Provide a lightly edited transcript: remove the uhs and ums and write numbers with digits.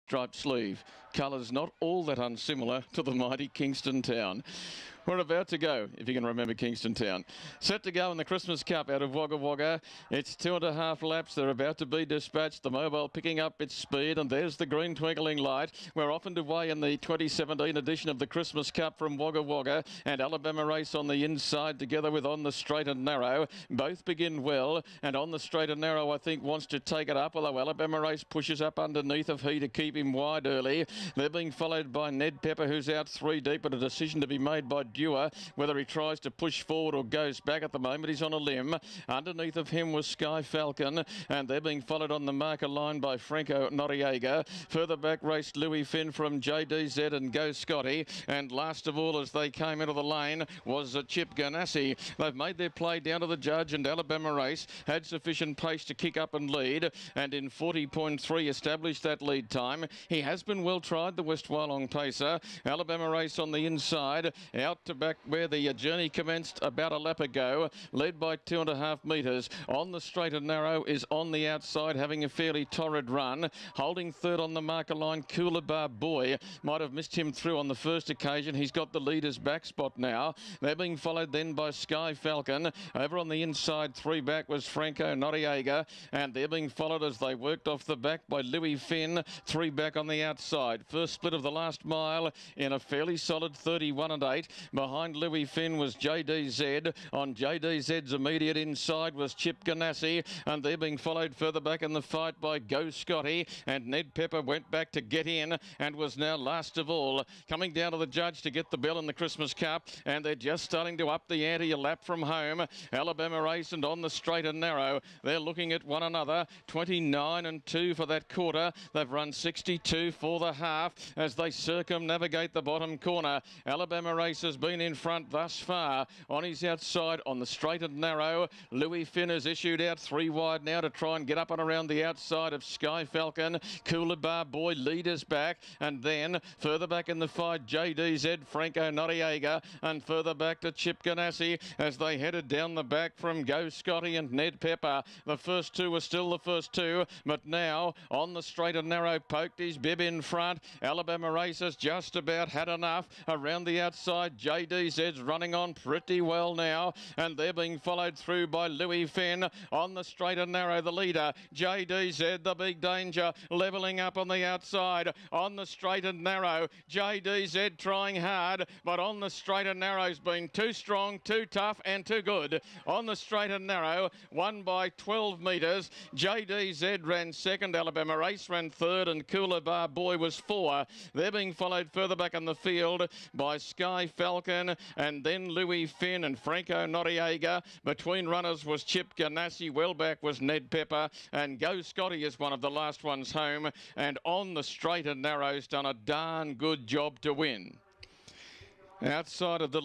striped sleeve. Colours not all that unsimilar to the mighty Kingston Town. We're about to go, if you can remember Kingston Town. Set to go in the Christmas Cup out of Wagga Wagga. It's 2.5 laps. They're about to be dispatched. The mobile picking up its speed, and there's the green twinkling light. We're off and away in the 2017 edition of the Christmas Cup from Wagga Wagga, and Alabama Race on the inside together with On the Straight and Narrow. Both begin well, and On the Straight and Narrow, I think, wants to take it up, although Alabama Race pushes up underneath of he to keep him wide early. They're being followed by Ned Pepper, who's out 3 deep, but a decision to be made by Dewar, whether he tries to push forward or goes back. At the moment he's on a limb. Underneath of him was Sky Falcon, and they're being followed on the marker line by Franco Noriega. Further back raced Louis Finn from JDZ and Go Scotty, and last of all as they came into the lane was Chip Ganassi. They've made their play down to the judge, and Alabama Race had sufficient pace to kick up and lead, and in 40.3 established that lead time. He has been well tried, the West Wyalong pacer. Alabama Race on the inside, out to back where the journey commenced about a lap ago, led by 2.5 metres. On the Straight and Narrow is on the outside, having a fairly torrid run. Holding third on the marker line, Coolabah Boy. Might have missed him through on the first occasion. He's got the leader's back spot now. They're being followed then by Sky Falcon. Over on the inside, 3 back was Franco Noriega, and they're being followed as they worked off the back by Louis Finn. 3 back on the outside. First split of the last mile in a fairly solid 31 and 8. Behind Louis Finn was JDZ. On JDZ's immediate inside was Chip Ganassi, and they're being followed further back in the fight by Go Scotty, and Ned Pepper went back to get in and was now last of all. Coming down to the judge to get the bell in the Christmas Cup, and they're just starting to up the ante a lap from home. Alabama Race and On the Straight and Narrow. They're looking at one another. 29 and 2 for that quarter. They've run 62 for the half as they circumnavigate the bottom corner. Alabama Race has been in front thus far. On his outside, On the Straight and Narrow, Louis Finn has issued out 3 wide now to try and get up and around the outside of Sky Falcon. Coolabah Boy leaders back, and then further back in the fight, JDZ, Franco Noriega, and further back to Chip Ganassi as they headed down the back from Go Scotty and Ned Pepper. The first 2 were still the first 2, but now On the Straight and Narrow poked his bib in front. Alabama Race has just about had enough. Around the outside, JDZ's running on pretty well now, and they're being followed through by Louis Finn. On the Straight and Narrow, the leader, JDZ, the big danger, levelling up on the outside. On the Straight and Narrow, JDZ trying hard, but On the Straight and Narrow's been too strong, too tough, and too good. On the Straight and Narrow, won by 12 metres. JDZ ran second, Alabama Race ran third, and Coolabah Boy was 4. They're being followed further back in the field by Sky Falcon, and then Louis Finn and Franco Noriega. Between runners was Chip Ganassi, well back was Ned Pepper, and Go Scotty is one of the last ones home, and On the Straight and Narrow's done a darn good job to win. Outside of the